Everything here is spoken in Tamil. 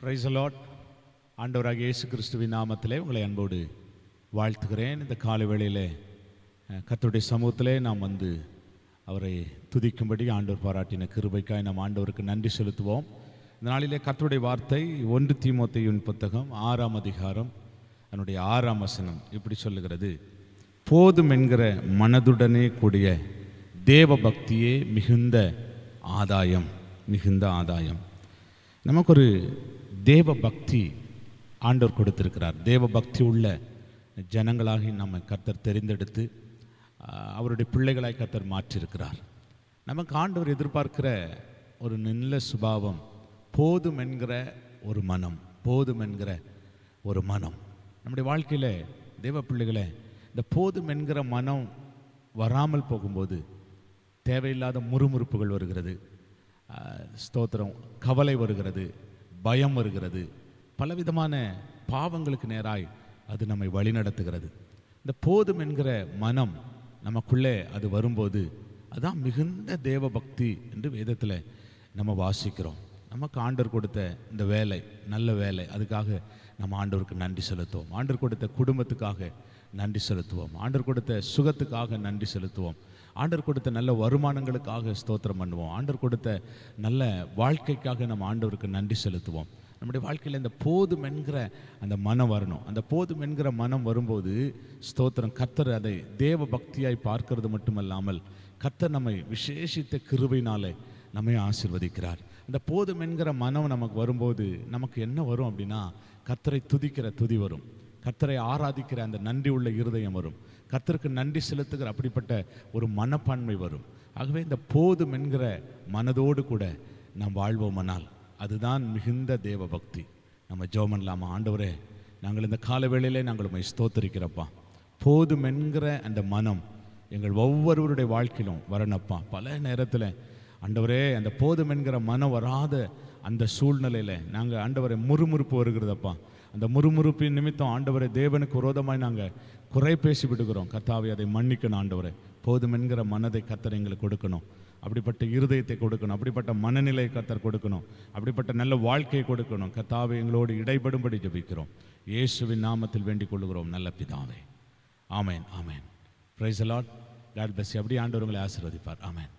Price the Lord. ஆண்டவராகிய இயேசு கிறிஸ்துவின் நாமத்திலே உங்களை அன்போடு வாழ்த்துகிறேன். இந்த காலை வேளையிலே கர்த்தருடைய சமூகத்திலே நாம் வந்து அவரை துதிக்கும்படி ஆண்டவர் பாராட்டின கிருபைக்காய் நாம் ஆண்டவருக்கு நன்றி செலுத்துவோம். இந்த நாளிலே கர்த்தருடைய வார்த்தை 1 தீமோத்தேயுவின் புத்தகம் 6ஆம் அதிகாரம் அதனுடைய 6ஆம் வசனம் இப்படி சொல்லுகிறது: போதும் என்கிற மனதுடனே கூடிய தேவ பக்தியே மிகுந்த ஆதாயம். மிகுந்த ஆதாயம். நமக்கு ஒரு தேவ பக்தி ஆண்டவர் கொடுத்திருக்கிறார். தேவ பக்தி உள்ள ஜனங்களாகி நம்ம கர்த்தர் தெரிந்தெடுத்து அவருடைய பிள்ளைகளாய் கர்த்தர் மாற்றியிருக்கிறார். நமக்கு ஆண்டவர் எதிர்பார்க்கிற ஒரு நல்ல சுபாவம் போதும் என்கிற ஒரு மனம். போதும் என்கிற ஒரு மனம் நம்முடைய வாழ்க்கையில் தேவ பிள்ளைகளை இந்த போதும் என்கிற மனம் வராமல் போகும்போது தேவையில்லாத முறுமுறுப்புகள் வருகிறது, ஸ்தோத்திரம், கவலை வருகிறது, பயம் வருகிறது, பலவிதமான பாவங்களுக்கு நேராய் அது நம்மை வழிநடத்துகிறது. இந்த போதும் என்கிற மனம் நமக்குள்ளே அது வரும்போது அதுதான் மிகுந்த தேவ பக்தி என்று வேதத்தில் நம்ம வாசிக்கிறோம். நமக்கு ஆண்டவர் கொடுத்த இந்த வேலை, நல்ல வேலை, அதுக்காக நம்ம ஆண்டவருக்கு நன்றி செலுத்துவோம். ஆண்டவர் கொடுத்த குடும்பத்துக்காக நன்றி செலுத்துவோம். ஆண்டவர் கொடுத்த சுகத்துக்காக நன்றி செலுத்துவோம். ஆண்டவர் கொடுத்த நல்ல வருமானங்களுக்காக ஸ்தோத்திரம் பண்ணுவோம். ஆண்டவர் கொடுத்த நல்ல வாழ்க்கைக்காக நம்ம ஆண்டவருக்கு நன்றி செலுத்துவோம். நம்முடைய வாழ்க்கையில் இந்த போதும் என்கிற அந்த மனம் வரணும். அந்த போதும் என்கிற மனம் வரும்போது ஸ்தோத்திரம், கர்த்தர் அதை தேவ பக்தியாய் பார்க்கிறது மட்டுமல்லாமல் கர்த்தர் நம்மை விசேஷித்த கிருபையினாலே நம்மை ஆசீர்வதிக்கிறார். அந்த போதும் என்கிற மனம் நமக்கு வரும்போது நமக்கு என்ன வரும் அப்படின்னா, கர்த்தரை துதிக்கிற துதி வரும், கர்த்தரை ஆராதிக்கிற அந்த நன்றி உள்ள இருதயம் வரும், கர்த்தருக்கு நன்றி செலுத்துகிற அப்படிப்பட்ட ஒரு மனப்பான்மை வரும். ஆகவே இந்த போதும் என்கிற மனதோடு கூட நாம் வாழ்வோமானால் அதுதான் மிகுந்த தேவ பக்தி. நம்ம ஜெபம் பண்ணலாமா? ஆண்டவரே, நாங்கள் இந்த கால வேளையிலே நாங்கள் உம்மை ஸ்தோத்திரிக்கிறப்பா. போதும் என்கிற அந்த மனம் எங்கள் ஒவ்வொருவருடைய வாழ்க்கையிலும் வரணுப்பா. பல நேரத்தில் ஆண்டவரே, அந்த போதும் என்கிற மனம் வராத அந்த சூழ்நிலையில் நாங்கள் ஆண்டவரை முறுமுறுப்பு வருகிறதப்பா. அந்த முறுமுறுப்பின் நிமித்தம் ஆண்டவரை தேவனுக்கு விரோதமாய் நாங்கள் குறை பேசி விடுகிறோம். கர்த்தாவே, அதை மன்னிக்கணும் ஆண்டவரே. போதும் என்கிற மனதை கர்த்தர் எங்களுக்கு கொடுக்கணும். அப்படிப்பட்ட இருதயத்தை கொடுக்கணும். அப்படிப்பட்ட மனநிலை கர்த்தர் கொடுக்கணும். அப்படிப்பட்ட நல்ல வாழ்க்கையை கொடுக்கணும். கர்த்தாவே, எங்களோடு இடைபடும்படி ஜெபிக்கிறோம். இயேசுவின் நாமத்தில் வேண்டிக் கொள்கிறோம் நல்ல பிதாவே. ஆமேன், ஆமேன். Praise the Lord. God bless you. அப்படியே ஆண்டவர் உங்களை ஆசீர்வதிப்பார். ஆமேன்.